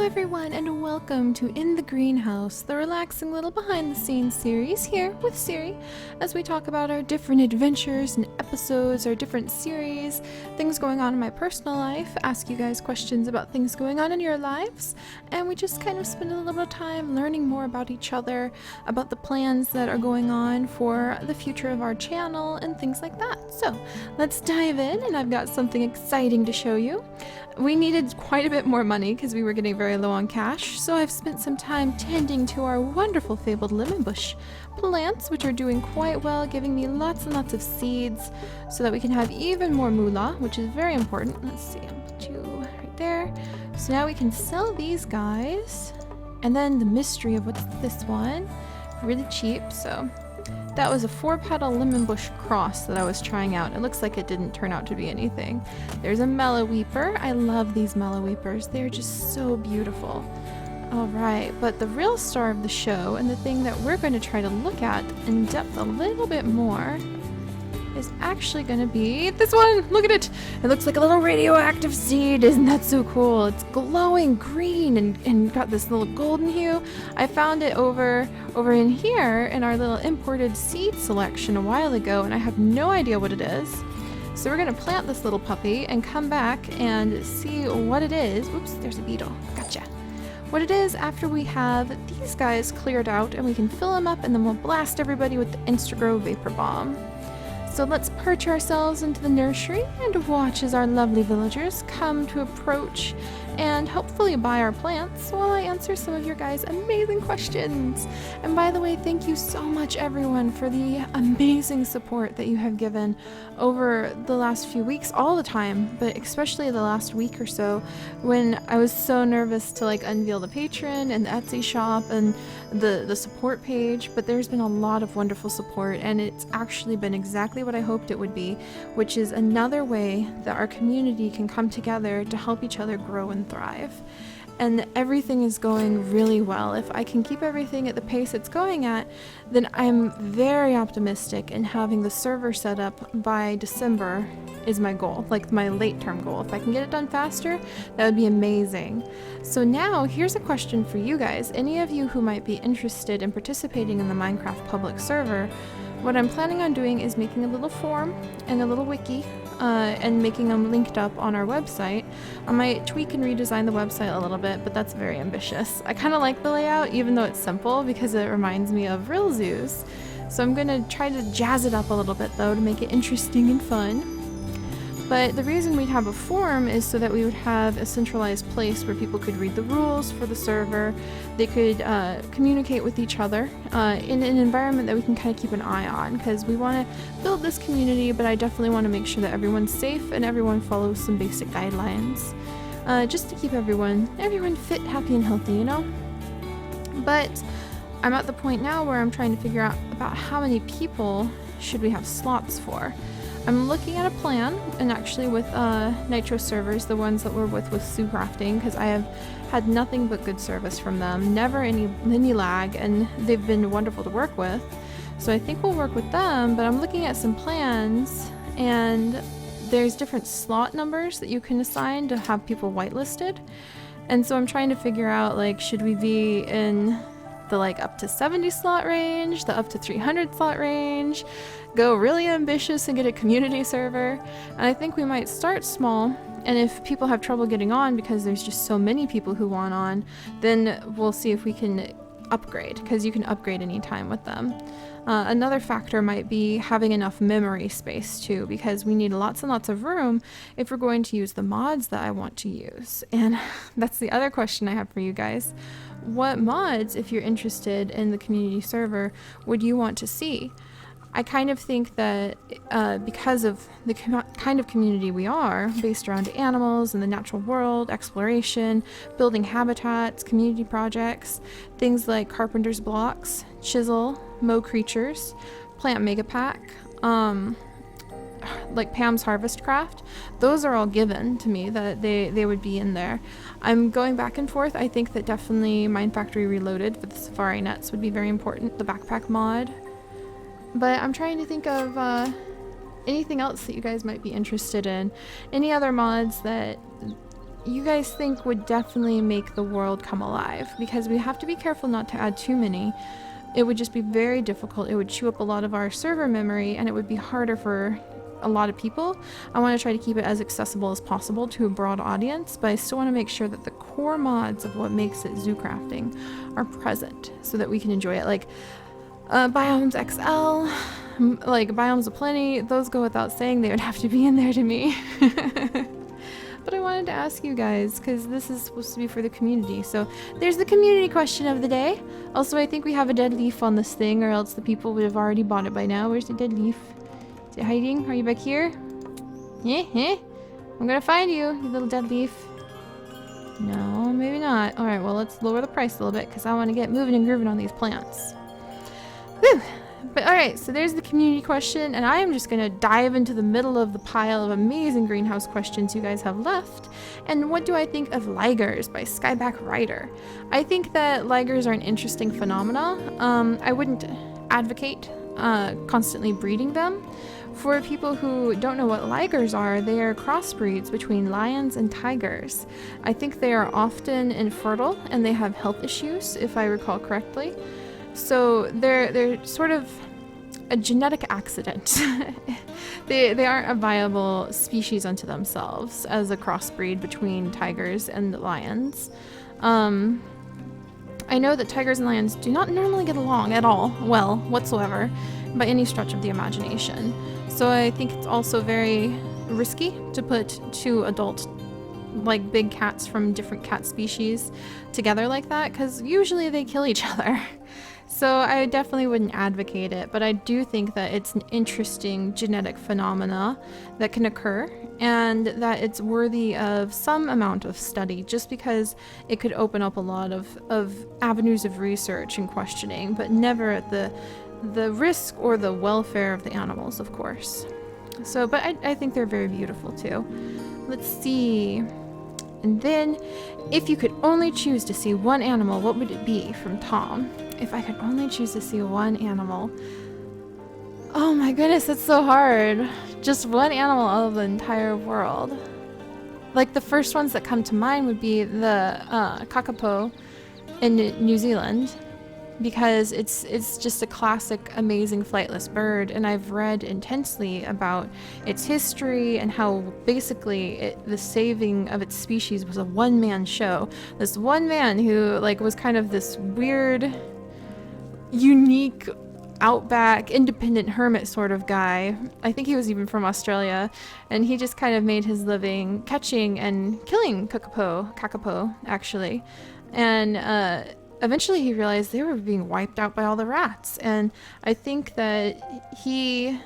everyone, and welcome to In the Greenhouse, the relaxing little behind-the-scenes series here with Seri, as we talk about our different adventures and episodes, our different series, things going on in my personal life, ask you guys questions about things going on in your lives, and we just kind of spend a little bit of time learning more about each other, about the plans that are going on for the future of our channel, and things like that. So, let's dive in, and I've got something exciting to show you. We needed quite a bit more money because we were getting very low on cash, so I've spent some time tending to our wonderful fabled lemon bush plants, which are doing quite well, giving me lots and lots of seeds so that we can have even more moolah, which is very important. Let's see, I'll put you right there. So now we can sell these guys, and then the mystery of what's this one, really cheap. So that was a 4-petal lemon bush cross that I was trying out. It looks like it didn't turn out to be anything. There's a mellow weeper. I love these mellow weepers. They're just so beautiful. Alright, but the real star of the show, and the thing that we're going to try to look at in depth a little bit more, is actually going to be this one. Look at it. It looks like a little radioactive seed. Isn't that so cool? It's glowing green and got this little golden hue. I found it over in here in our little imported seed selection a while ago, and I have no idea what it is. So we're going to plant this little puppy and come back and see what it is. Whoops, there's a beetle. Gotcha. What it is after we have these guys cleared out, and we can fill them up, and then we'll blast everybody with the Instagrow Vapor Bomb. So let's perch ourselves into the nursery and watch as our lovely villagers come to approach and hopefully buy our plants while I answer some of your guys' amazing questions. And by the way, thank you so much everyone for the amazing support that you have given over the last few weeks, all the time, but especially the last week or so when I was so nervous to unveil the Patreon and the Etsy shop and the support page. But there's been a lot of wonderful support, and it's actually been exactly what I hoped it would be, which is another way that our community can come together to help each other grow and thrive. And everything is going really well. If I can keep everything at the pace it's going at, then I'm very optimistic in having the server set up by December is my goal, like my late term goal. If I can get it done faster, that would be amazing. So now here's a question for you guys. Any of you who might be interested in participating in the Minecraft public server, what I'm planning on doing is making a little form and a little wiki and making them linked up on our website. I might tweak and redesign the website a little bit, but that's very ambitious. I kind of like the layout, even though it's simple, because it reminds me of real zoos. So I'm going to try to jazz it up a little bit, though, to make it interesting and fun. But the reason we'd have a forum is so that we would have a centralized place where people could read the rules for the server. They could communicate with each other in an environment that we can kind of keep an eye on, because we want to build this community, but I definitely want to make sure that everyone's safe and everyone follows some basic guidelines, just to keep everyone fit, happy, and healthy, you know? But I'm at the point now where I'm trying to figure out about how many people should we have slots for. I'm looking at a plan, and actually with Nitro servers, the ones that we're with Sue Crafting, because I have had nothing but good service from them, never any lag, and they've been wonderful to work with. So I think we'll work with them, but I'm looking at some plans, and there's different slot numbers that you can assign to have people whitelisted. And so I'm trying to figure out, should we be in the up to 70 slot range, the up to 300 slot range, go really ambitious and get a community server. And I think we might start small, and if people have trouble getting on because there's just so many people who want on, then we'll see if we can upgrade, because you can upgrade anytime with them. Another factor might be having enough memory space too, because we need lots and lots of room if we're going to use the mods that I want to use. And that's the other question I have for you guys. What mods, if you're interested in the community server, would you want to see? I kind of think that because of the kind of community we are, based around animals and the natural world, exploration, building habitats, community projects, things like carpenter's blocks, chisel, mow creatures, plant mega pack, like Pam's harvest craft, those are all given to me that they would be in there. I'm going back and forth. I think that definitely Mine Factory Reloaded with the safari nets would be very important, the backpack mod. But I'm trying to think of anything else that you guys might be interested in. Any other mods that you guys think would definitely make the world come alive, because we have to be careful not to add too many. It would just be very difficult. It would chew up a lot of our server memory, and it would be harder for a lot of people. I want to try to keep it as accessible as possible to a broad audience, but I still want to make sure that the core mods of what makes it zoo crafting are present so that we can enjoy it. Like Biomes XL, like Biomes Aplenty, those go without saying, they would have to be in there to me. But I wanted to ask you guys, because this is supposed to be for the community. So there's the community question of the day. Also, I think we have a dead leaf on this thing, or else the people would have already bought it by now. Where's the dead leaf? Is it hiding? Are you back here? I'm gonna find you, you little dead leaf. No, maybe not. Alright, well, let's lower the price a little bit, because I want to get moving and grooving on these plants. Whew! But alright, so there's the community question, and I am just going to dive into the middle of the pile of amazing greenhouse questions you guys have left. And what do I think of ligers by Skyback Rider? I think that ligers are an interesting phenomena. I wouldn't advocate constantly breeding them. For people who don't know what ligers are, they are crossbreeds between lions and tigers. I think they are often infertile, and they have health issues, if I recall correctly. So they're sort of a genetic accident. They aren't a viable species unto themselves as a crossbreed between tigers and lions. I know that tigers and lions do not normally get along at all, well, whatsoever, by any stretch of the imagination. So I think it's also very risky to put two adult, like big cats from different cat species together like that, because usually they kill each other. So I definitely wouldn't advocate it, but I do think that it's an interesting genetic phenomena that can occur, and that it's worthy of some amount of study, just because it could open up a lot of avenues of research and questioning, but never at the risk or the welfare of the animals, of course. So, but I think they're very beautiful too. Let's see. And then, if you could only choose to see one animal, what would it be? From Tom. If I could only choose to see one animal. Oh my goodness, that's so hard. Just one animal out of the entire world. Like, the first ones that come to mind would be the kakapo in New Zealand, because it's just a classic, amazing flightless bird, and I've read intensely about its history and how basically the saving of its species was a one-man show. This one man who was kind of this weird, unique, outback, independent hermit sort of guy. I think he was even from Australia, and he just kind of made his living catching and killing kakapo actually, and eventually he realized they were being wiped out by all the rats, and I think that he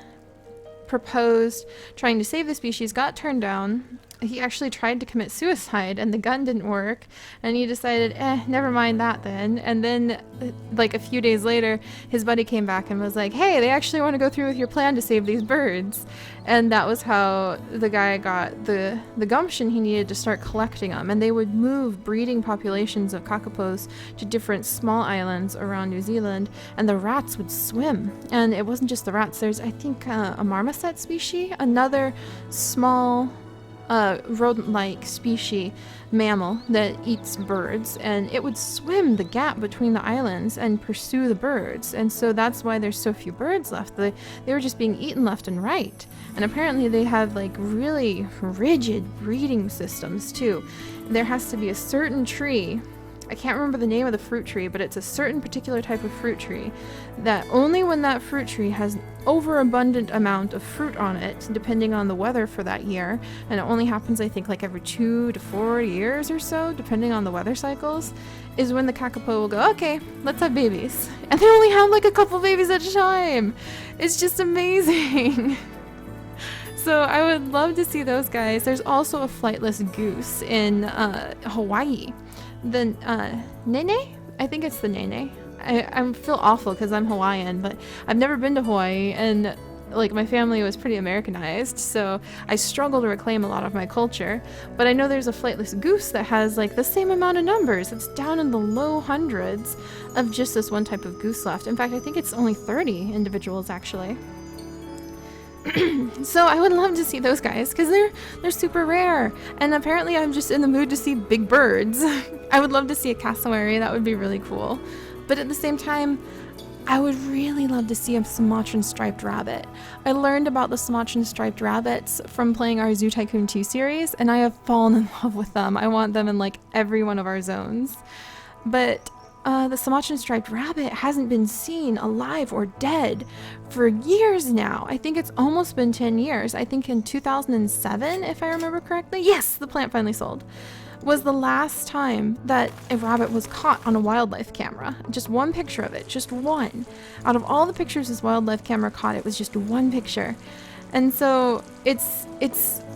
proposed trying to save the species, got turned down. He actually tried to commit suicide, and the gun didn't work, and he decided, never mind that then. And then, like a few days later, his buddy came back and was like, hey, they actually want to go through with your plan to save these birds. And that was how the guy got the gumption he needed to start collecting them. And they would move breeding populations of kakapos to different small islands around New Zealand, and the rats would swim. And it wasn't just the rats. There's, I think, a marmoset species, another small rodent-like species mammal that eats birds, and it would swim the gap between the islands and pursue the birds. And so that's why there's so few birds left. They were just being eaten left and right. And apparently they have really rigid breeding systems too. There has to be a certain tree, I can't remember the name of the fruit tree, but it's a certain particular type of fruit tree that only when that fruit tree has an overabundant amount of fruit on it, depending on the weather for that year, and it only happens, I think, every 2 to 4 years or so, depending on the weather cycles, is when the kakapo will go, okay, let's have babies. And they only have a couple babies at a time. It's just amazing. So I would love to see those guys. There's also a flightless goose in Hawaii. The nene? I think it's the nene. I feel awful because I'm Hawaiian, but I've never been to Hawaii, and my family was pretty Americanized, so I struggle to reclaim a lot of my culture. But I know there's a flightless goose that has the same amount of numbers. It's down in the low hundreds of just this one type of goose left. In fact, I think it's only 30 individuals actually. So I would love to see those guys because they're super rare. And apparently I'm just in the mood to see big birds. I would love to see a cassowary. That would be really cool. But at the same time, I would really love to see a Sumatran striped rabbit. I learned about the Sumatran striped rabbits from playing our Zoo Tycoon 2 series, and I have fallen in love with them. I want them in like every one of our zones. But the Sumatran striped rabbit hasn't been seen alive or dead for years now. I think it's almost been 10 years. I think in 2007, if I remember correctly. Yes, the plant finally sold. Was the last time that a rabbit was caught on a wildlife camera. Just one picture of it, just one. Out of all the pictures this wildlife camera caught, it was just one picture. And so it's,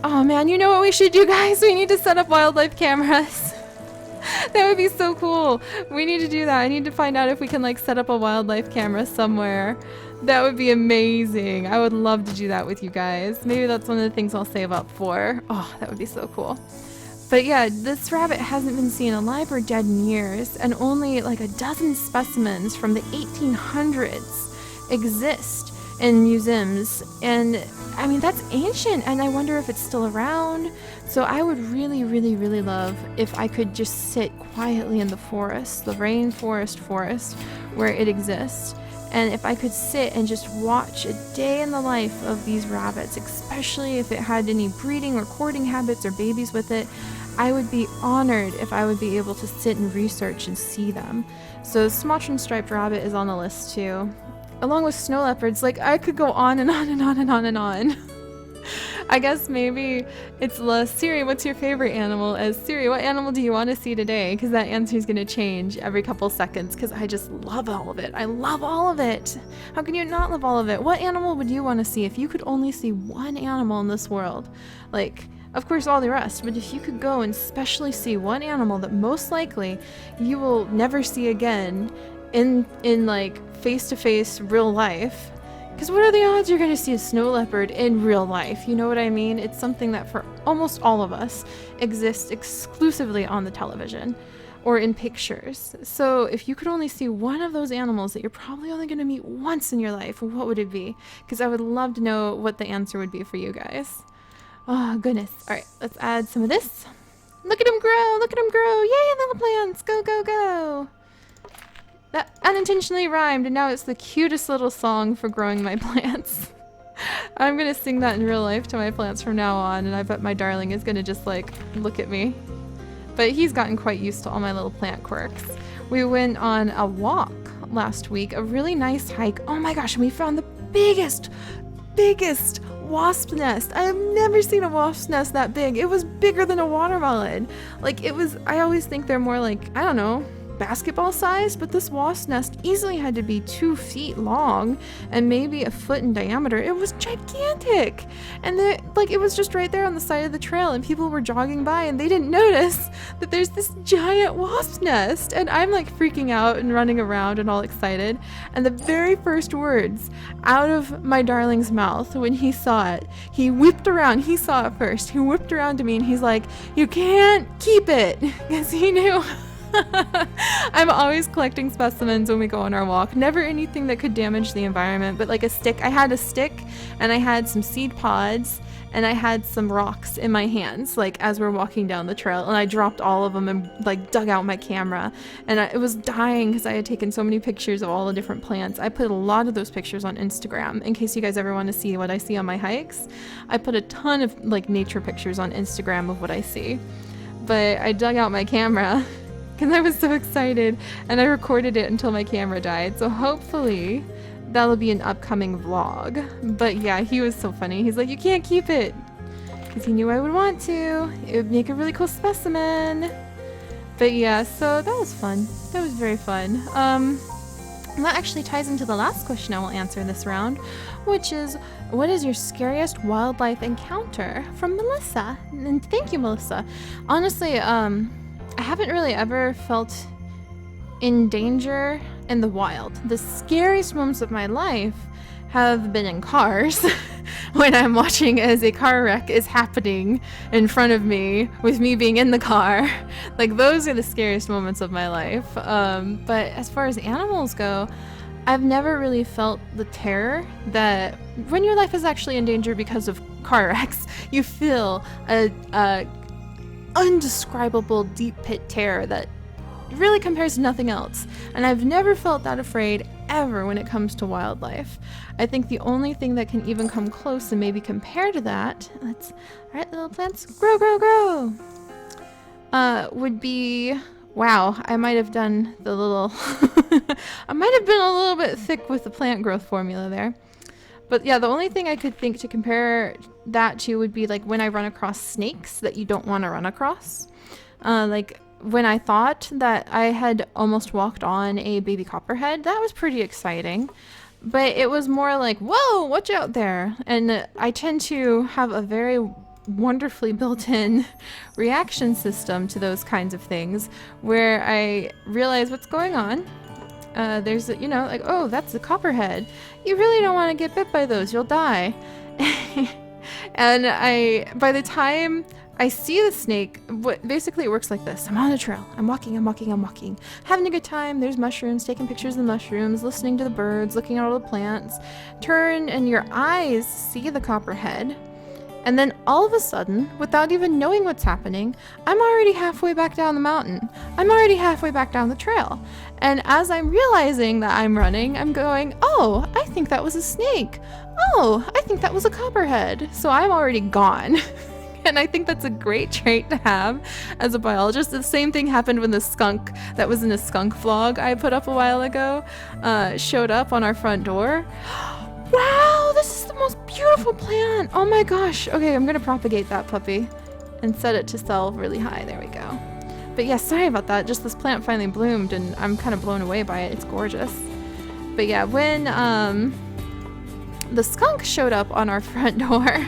oh man, you know what we should do, guys? We need to set up wildlife cameras. That would be so cool. We need to do that. I need to find out if we can like set up a wildlife camera somewhere. That would be amazing. I would love to do that with you guys. Maybe that's one of the things I'll save up for. Oh, that would be so cool. But yeah, this rabbit hasn't been seen alive or dead in years, and only like a dozen specimens from the 1800s exist in museums. And I mean, that's ancient, and I wonder if it's still around. So I would really, really, really love if I could just sit quietly in the forest, the rainforest forest, where it exists. And if I could sit and just watch a day in the life of these rabbits, especially if it had any breeding or courting habits or babies with it, I would be honored if I would be able to sit and research and see them. So Sumatran striped rabbit is on the list too. Along with snow leopards, like I could go on and on and on and on and on. I guess maybe it's less. Siri, what's your favorite animal? As Siri, what animal do you want to see today? Because that answer is going to change every couple seconds because I just love all of it. I love all of it. How can you not love all of it? What animal would you want to see if you could only see one animal in this world? Like, of course, all the rest, but if you could go and specially see one animal that most likely you will never see again in like face-to-face real life, because what are the odds you're going to see a snow leopard in real life? You know what I mean? It's something that for almost all of us exists exclusively on the television or in pictures. So if you could only see one of those animals that you're probably only going to meet once in your life, what would it be? Because I would love to know what the answer would be for you guys. Oh, goodness. All right, let's add some of this. Look at them grow. Look at them grow. Yay, little plants. Go, go, go. That unintentionally rhymed, and now it's the cutest little song for growing my plants. I'm going to sing that in real life to my plants from now on, and I bet my darling is going to just, like, look at me. But he's gotten quite used to all my little plant quirks. We went on a walk last week, a really nice hike. Oh my gosh, and we found the biggest wasp nest. I have never seen a wasp nest that big. It was bigger than a watermelon. Like, it was, I always think they're more like, I don't know, basketball size, but this wasp nest easily had to be 2 feet long and maybe a foot in diameter. It was gigantic, and it was just right there on the side of the trail, and people were jogging by and they didn't notice that there's this giant wasp nest, and I'm like freaking out and running around and all excited, and the very first words out of my darling's mouth when he saw it, he whipped around. He saw it first. He whipped around to me and he's like, "You can't keep it," because he knew. I'm always collecting specimens when we go on our walk. Never anything that could damage the environment, but like a stick. I had a stick and I had some seed pods and I had some rocks in my hands, like as we're walking down the trail, and I dropped all of them and like dug out my camera, and it was dying because I had taken so many pictures of all the different plants. I put a lot of those pictures on Instagram in case you guys ever want to see what I see on my hikes. I put a ton of like nature pictures on Instagram of what I see, but I dug out my camera because I was so excited, and I recorded it until my camera died, so hopefully that'll be an upcoming vlog. But yeah, he was so funny. He's like, "You can't keep it," because he knew I would want to. It would make a really cool specimen. But yeah, so that was fun. That was very fun. And that actually ties into the last question I will answer this round, which is, what is your scariest wildlife encounter? From Melissa. And thank you, Melissa. Honestly, I haven't really ever felt in danger in the wild. The scariest moments of my life have been in cars when I'm watching as a car wreck is happening in front of me with me being in the car. Like, those are the scariest moments of my life. But as far as animals go, I've never really felt the terror that when your life is actually in danger because of car wrecks, you feel a undescribable deep pit terror that really compares to nothing else. And I've never felt that afraid ever when it comes to wildlife. I think the only thing that can even come close and maybe compare to that, all right, little plants, grow, grow, grow, would be, wow, I might have done the little, I might have been a little bit thick with the plant growth formula there. But yeah, the only thing I could think to compare that to would be like when I run across snakes that you don't want to run across. Like when I thought that I had almost walked on a baby copperhead, that was pretty exciting. But it was more like, whoa, watch out there. And I tend to have a very wonderfully built-in reaction system to those kinds of things where I realize what's going on. There's, you know, like, oh, that's a copperhead. You really don't want to get bit by those. You'll die. And by the time I see the snake, basically it works like this. I'm on a trail. I'm walking, having a good time. There's mushrooms, taking pictures of the mushrooms, listening to the birds, looking at all the plants. Turn and your eyes see the copperhead. And then all of a sudden, without even knowing what's happening, I'm already halfway back down the mountain. I'm already halfway back down the trail. And as I'm realizing that I'm running, I'm going, oh, I think that was a snake. Oh, I think that was a copperhead. So I'm already gone. And I think that's a great trait to have as a biologist. The same thing happened when the skunk that was in a skunk vlog I put up a while ago showed up on our front door. Wow, this is the most beautiful plant. Oh my gosh. Okay, I'm going to propagate that puppy and set it to sell really high. There we go. But yeah, sorry about that. Just this plant finally bloomed and I'm kind of blown away by it. It's gorgeous. But yeah, when the skunk showed up on our front door,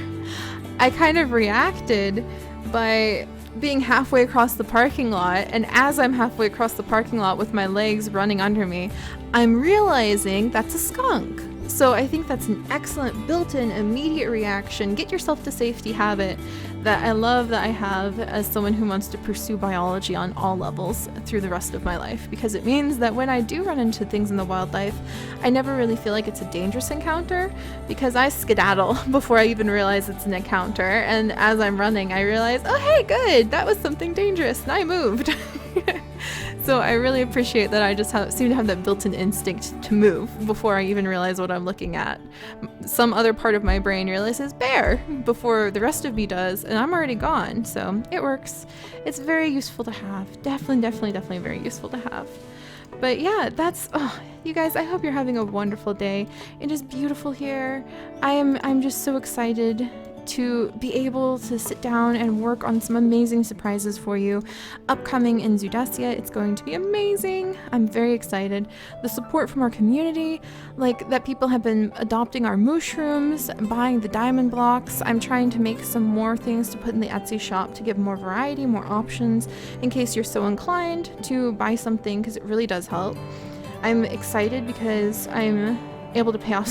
I kind of reacted by being halfway across the parking lot, and as I'm halfway across the parking lot with my legs running under me, I'm realizing that's a skunk. So I think that's an excellent built-in immediate reaction, get yourself to safety habit that I love that I have as someone who wants to pursue biology on all levels through the rest of my life, because it means that when I do run into things in the wildlife, I never really feel like it's a dangerous encounter because I skedaddle before I even realize it's an encounter. And as I'm running, I realize, oh, hey, good, that was something dangerous and I moved. So I really appreciate that I just seem to have that built-in instinct to move before I even realize what I'm looking at. Some other part of my brain realizes bear before the rest of me does, and I'm already gone. So it works. It's very useful to have. Definitely very useful to have. But yeah, you guys, I hope you're having a wonderful day. It is beautiful here. I'm just so excited to be able to sit down and work on some amazing surprises for you upcoming in Zudasia. It's going to be amazing. I'm very excited. The support from our community, like that people have been adopting our mushrooms, buying the diamond blocks. I'm trying to make some more things to put in the Etsy shop to give more variety, more options in case you're so inclined to buy something, because it really does help. I'm excited because I'm able to pay off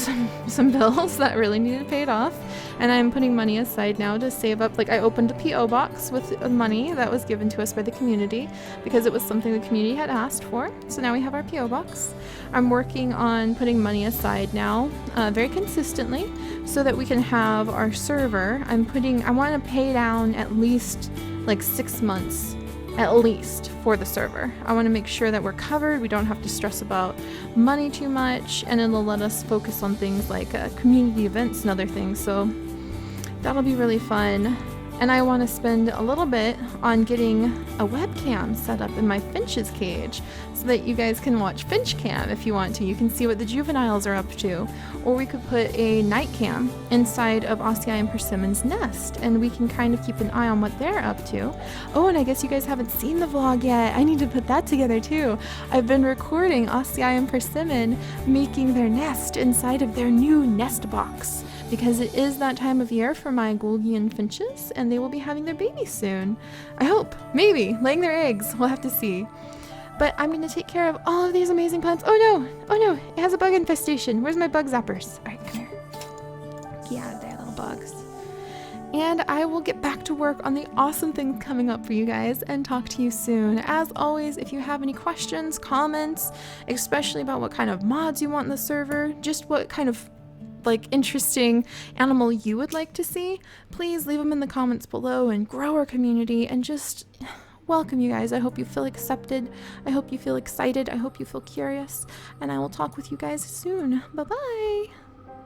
some bills that really needed paid off, and I'm putting money aside now to save up. Like, I opened a PO box with money that was given to us by the community because it was something the community had asked for, so now we have our PO box. I'm working on putting money aside now very consistently so that we can have our server. I want to pay down at least like 6 months at least for the server. I want to make sure that we're covered, we don't have to stress about money too much, and it'll let us focus on things like community events and other things, so that'll be really fun. And I want to spend a little bit on getting a webcam set up in my finch's cage so that you guys can watch Finch Cam if you want to. You can see what the juveniles are up to. Or we could put a night cam inside of Ossii and Persimmon's nest, and we can kind of keep an eye on what they're up to. Oh, and I guess you guys haven't seen the vlog yet. I need to put that together too. I've been recording Ossii and Persimmon making their nest inside of their new nest box, because it is that time of year for my Golgian finches, and they will be having their babies soon. I hope. Maybe. Laying their eggs. We'll have to see. But I'm going to take care of all of these amazing plants. Oh no! It has a bug infestation. Where's my bug zappers? Alright, come here. Get out of there, little bugs. And I will get back to work on the awesome things coming up for you guys and talk to you soon. As always, if you have any questions, comments, especially about what kind of mods you want in the server, just what kind of interesting animal you would like to see, please leave them in the comments below and grow our community and just welcome you guys. I hope you feel accepted. I hope you feel excited. I hope you feel curious. And I will talk with you guys soon. Bye-bye.